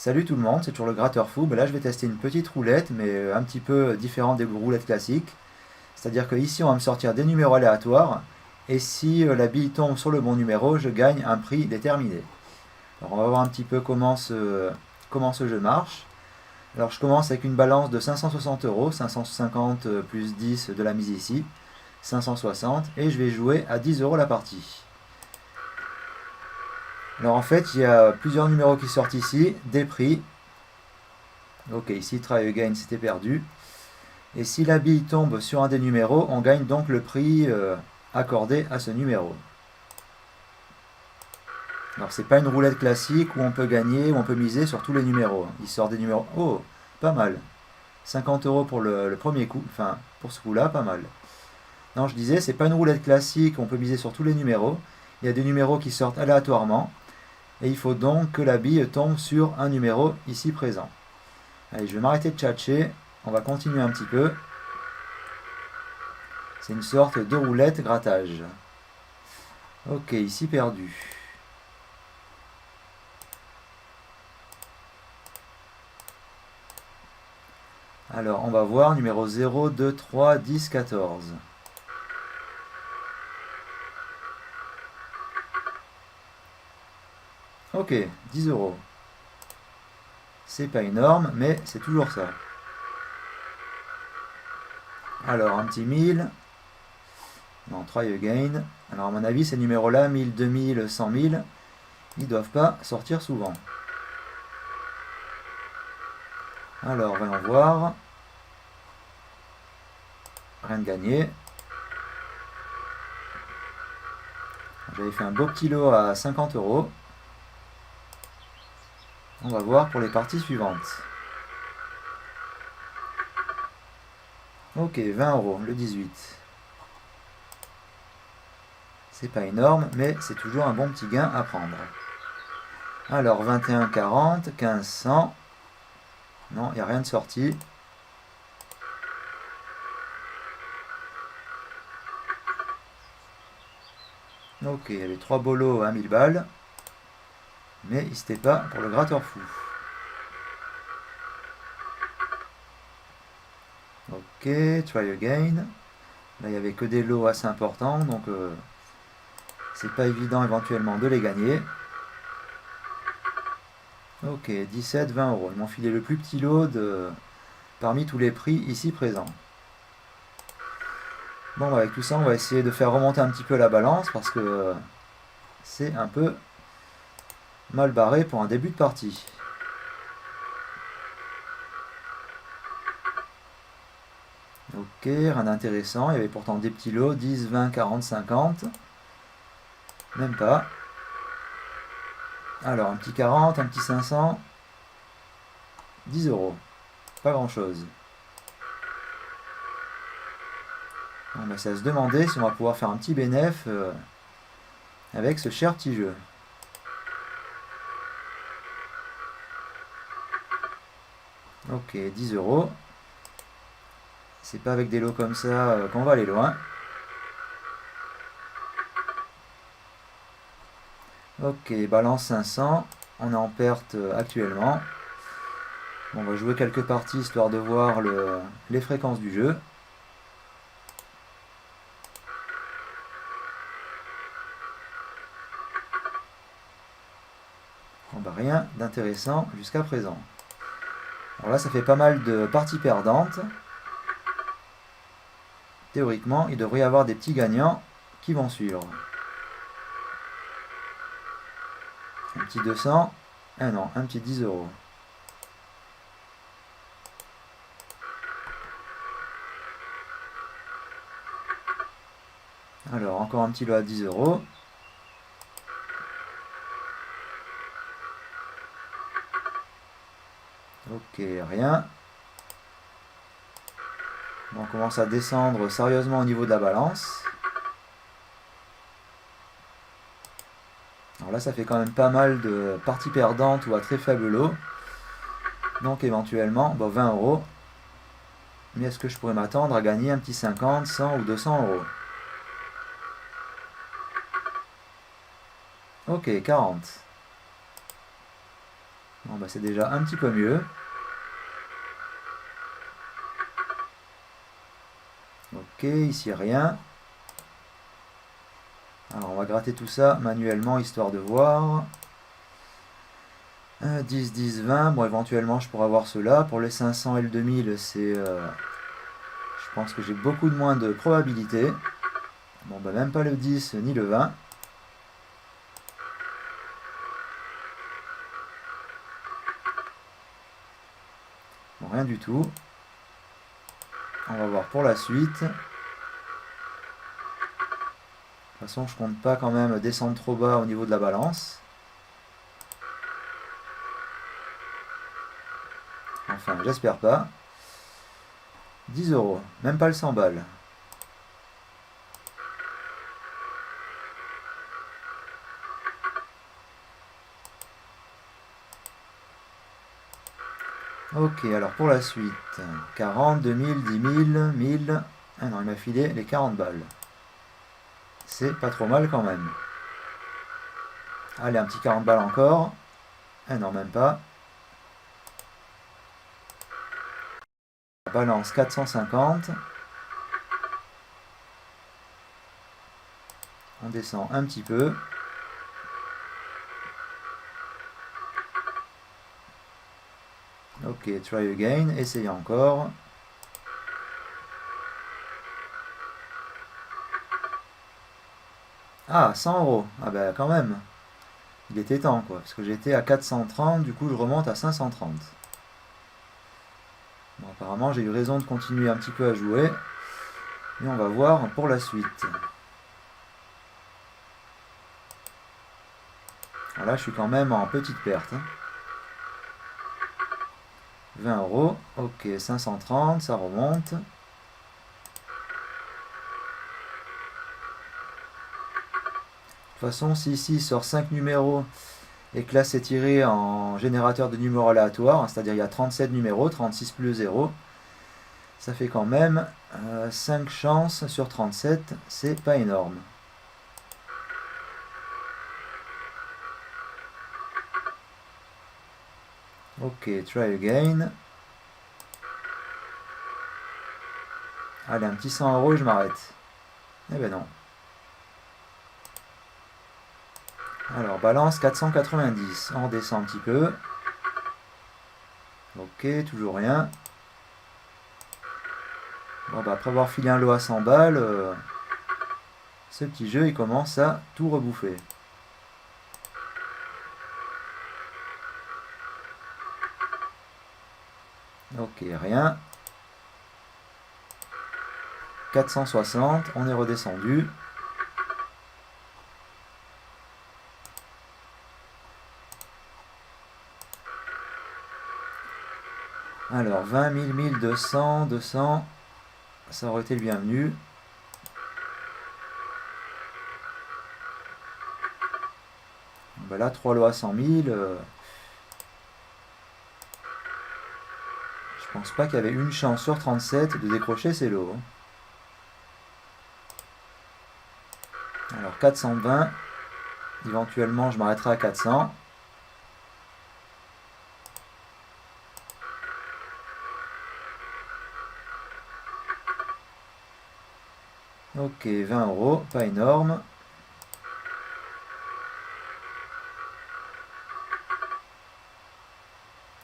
Salut tout le monde, c'est toujours le gratteur fou. Là, je vais tester une petite roulette, mais un petit peu différente des roulettes classiques. C'est-à-dire que ici, on va me sortir des numéros aléatoires, et si la bille tombe sur le bon numéro, je gagne un prix déterminé. Alors, on va voir un petit peu comment ce jeu marche. Alors, je commence avec une balance de 560 euros, 550 plus 10 de la mise ici, 560, et je vais jouer à 10 euros la partie. Alors en fait, il y a plusieurs numéros qui sortent ici, des prix. Ok, ici try again, c'était perdu. Et si la bille tombe sur un des numéros, on gagne donc le prix accordé à ce numéro. Alors c'est pas une roulette classique où on peut gagner, où on peut miser sur tous les numéros. Il sort des numéros. Oh, pas mal. 50 euros pour le premier coup, enfin pour ce coup-là, pas mal. Non, je disais, c'est pas une roulette classique où on peut miser sur tous les numéros. Il y a des numéros qui sortent aléatoirement. Et il faut donc que la bille tombe sur un numéro ici présent. Allez, je vais m'arrêter de tchatcher. On va continuer un petit peu. C'est une sorte de roulette grattage. Ok, ici perdu. Alors, on va voir numéro 0, 2, 3, 10, 14. Ok, 10 euros. C'est pas énorme, mais c'est toujours ça. Alors, un petit 1000. Non, try again. Alors, à mon avis, ces numéros-là, 1000, 2000, 100 000, ils doivent pas sortir souvent. Alors, voyons voir. Rien de gagné. J'avais fait un beau petit lot à 50 euros. On va voir pour les parties suivantes. Ok, 20 euros, le 18. C'est pas énorme, mais c'est toujours un bon petit gain à prendre. Alors, 21, 40, 15, 100. Non, il n'y a rien de sorti. Ok, il y avait 3 bolos à 1000 balles. Mais il n'était pas pour le gratteur fou. Ok, try again. Là, il n'y avait que des lots assez importants, donc c'est pas évident éventuellement de les gagner. Ok, 17, 20 euros. Ils m'ont filé le plus petit lot parmi tous les prix ici présents. Bon, avec tout ça, on va essayer de faire remonter un petit peu la balance parce que c'est un peu mal barré pour un début de partie. Ok, rien d'intéressant. Il y avait pourtant des petits lots, 10, 20, 40, 50. Même pas. Alors, un petit 40, un petit 500. 10 euros. Pas grand chose. Bon, bah, c'est à se demander si on va pouvoir faire un petit bénéf avec ce cher petit jeu. Ok, 10 euros. C'est pas avec des lots comme ça qu'on va aller loin. Ok, balance 500. On est en perte actuellement. Bon, on va jouer quelques parties histoire de voir les fréquences du jeu. Bon, bah, rien d'intéressant jusqu'à présent. Alors là, ça fait pas mal de parties perdantes. Théoriquement, il devrait y avoir des petits gagnants qui vont suivre. Un petit 200. Ah non, un petit 10 euros. Alors, encore un petit lot à 10 euros. Ok, rien. Bon, on commence à descendre sérieusement au niveau de la balance. Alors là, ça fait quand même pas mal de parties perdantes ou à très faible lot. Donc éventuellement, bon, 20 euros. Mais est-ce que je pourrais m'attendre à gagner un petit 50, 100 ou 200 euros? Ok, 40. Bon, bah, c'est déjà un petit peu mieux. Ok, ici rien. Alors on va gratter tout ça manuellement histoire de voir. 10, 10, 20. Bon, éventuellement je pourrais avoir cela. Pour les 500 et le 2000, c'est... je pense que j'ai beaucoup de moins de probabilité. Bon, bah même pas le 10 ni le 20. Bon, rien du tout. On va voir pour la suite. De toute façon, je compte pas quand même descendre trop bas au niveau de la balance. Enfin, j'espère pas. 10 euros, même pas le 100 balles. Ok, alors pour la suite. 40, 2000, 10 000, 1000. Ah non, il m'a filé les 40 balles. C'est pas trop mal quand même. Allez, un petit 40 balles encore. Ah non, même pas. Balance 450. On descend un petit peu. Ok, try again. Essayez encore. Ah, 100 euros. Ah bah quand même. Il était temps quoi. Parce que j'étais à 430. Du coup, je remonte à 530. Bon, apparemment, j'ai eu raison de continuer un petit peu à jouer. Et on va voir pour la suite. Alors là, je suis quand même en petite perte. 20 euros. Ok, 530, ça remonte. De toute façon, si ici il sort 5 numéros et que là c'est tiré en générateur de numéros aléatoires, c'est-à-dire il y a 37 numéros, 36 plus 0, ça fait quand même 5 chances sur 37, c'est pas énorme. Ok, try again. Allez, un petit 100 euros et je m'arrête. Eh ben non. Alors, balance 490. On redescend un petit peu. Ok, toujours rien. Bon, bah, après avoir filé un lot à 100 balles, ce petit jeu, il commence à tout rebouffer. Ok, rien. 460, on est redescendu. Alors, 20 000, 1200, 200, ça aurait été le bienvenu. Ben là, 3 lots à 100 000. Je pense pas qu'il y avait une chance sur 37 de décrocher ces lots. Alors, 420. Éventuellement, je m'arrêterai à 400. Ok, 20 euros, pas énorme.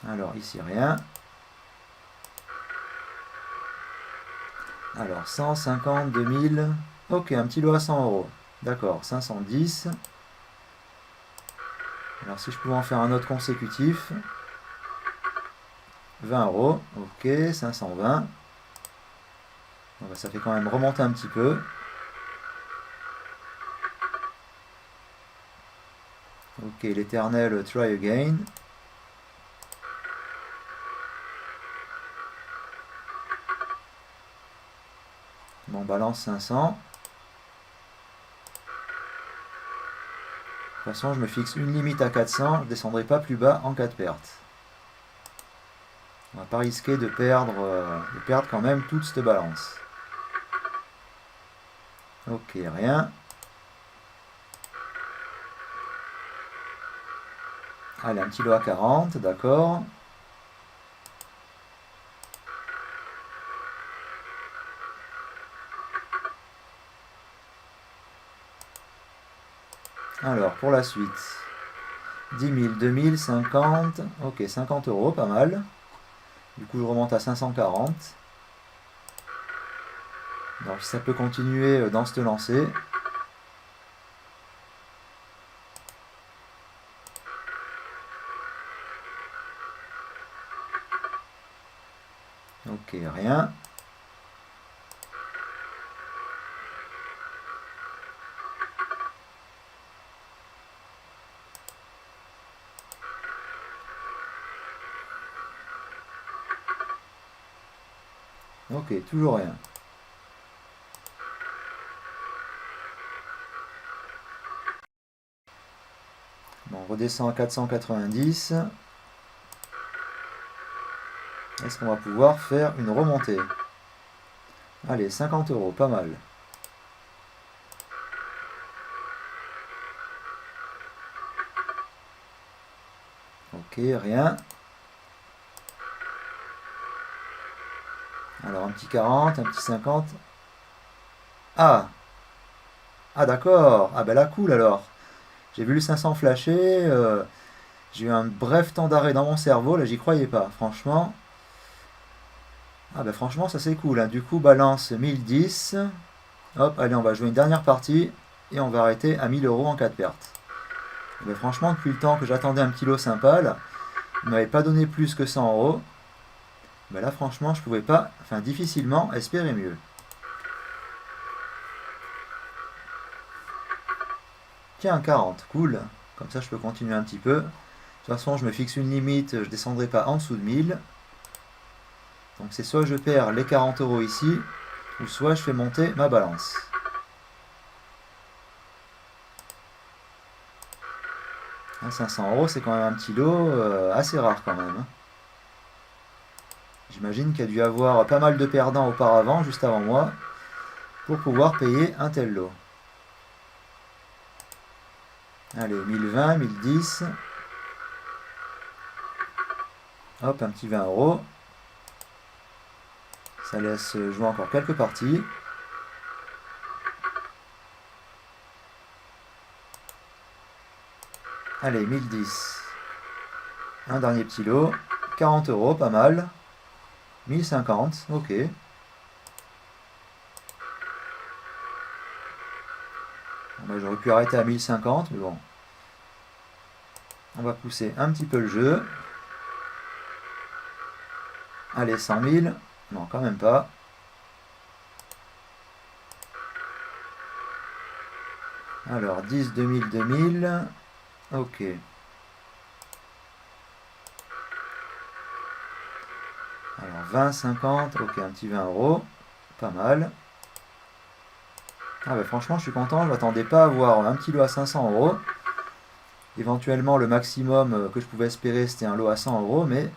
Alors, ici, rien. Alors, 150, 2000. Ok, un petit lot à 100 euros. D'accord, 510. Alors, si je pouvais en faire un autre consécutif. 20 euros. Ok, 520. Bon, bah, ça fait quand même remonter un petit peu. Ok, l'éternel try again. Bon, balance 500. De toute façon, je me fixe une limite à 400. Je ne descendrai pas plus bas en cas de perte. On va pas risquer de perdre quand même toute cette balance. Ok, rien. Allez, un petit lot à 40, d'accord. Alors, pour la suite, 10 000, 2000, 50, ok, 50 euros, pas mal. Du coup, je remonte à 540. Alors, si ça peut continuer dans cette lancée. Ok, rien. Ok, toujours rien. Bon, on redescend à 490. Est-ce qu'on va pouvoir faire une remontée? Allez, 50 euros, pas mal. Ok, rien. Alors, un petit 40, un petit 50. Ah! Ah, d'accord. Ah, ben là, cool alors. J'ai vu le 500 flasher. J'ai eu un bref temps d'arrêt dans mon cerveau. Là, j'y croyais pas. Franchement. Ah, ben franchement, ça c'est cool, hein. Du coup, balance 1010. Hop, allez, on va jouer une dernière partie. Et on va arrêter à 1000 euros en cas de perte. Ben, franchement, depuis le temps que j'attendais un petit lot sympa, là, il ne m'avait pas donné plus que 100 euros. Ben là, franchement, je pouvais pas, enfin, difficilement espérer mieux. Tiens, 40, cool. Comme ça, je peux continuer un petit peu. De toute façon, je me fixe une limite, je ne descendrai pas en dessous de 1000. Donc c'est soit je perds les 40 euros ici, ou soit je fais monter ma balance. Hein, 500 euros, c'est quand même un petit lot assez rare quand même, hein. J'imagine qu'il y a dû y avoir pas mal de perdants auparavant, juste avant moi, pour pouvoir payer un tel lot. Allez, 1020, 1010. Hop, un petit 20 euros. Ça laisse jouer encore quelques parties. Allez, 1010. Un dernier petit lot. 40 euros, pas mal. 1050, ok. Bon, j'aurais pu arrêter à 1050, mais bon. On va pousser un petit peu le jeu. Allez, 100 000. Non, quand même pas. Alors, 10, 2000, 2000. Ok. Alors, 20, 50. Ok, un petit 20 euros. Pas mal. Ah bah franchement, je suis content. Je m'attendais pas à avoir un petit lot à 500 euros. Éventuellement, le maximum que je pouvais espérer, c'était un lot à 100 euros. Mais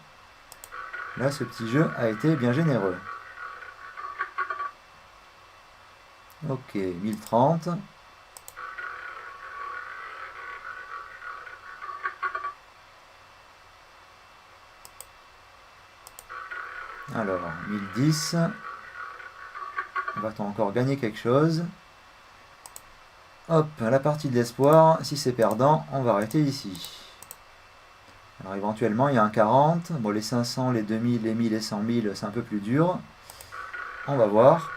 là, ce petit jeu a été bien généreux. Ok, 1030. Alors, 1010. On va encore gagner quelque chose. Hop, la partie de l'espoir. Si c'est perdant, on va arrêter ici. Alors éventuellement, il y a un 40. Bon, les 500, les 2000, les 1000 et 100 000, c'est un peu plus dur. On va voir.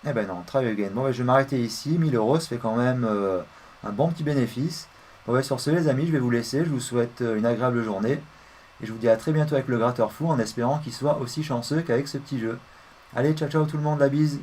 Eh ben non, try again. Bon, ben, je vais m'arrêter ici. 1000 euros, ça fait quand même un bon petit bénéfice. Bon, ben, sur ce, les amis, je vais vous laisser. Je vous souhaite une agréable journée. Et je vous dis à très bientôt avec le gratteur fou en espérant qu'il soit aussi chanceux qu'avec ce petit jeu. Allez, ciao ciao tout le monde, la bise!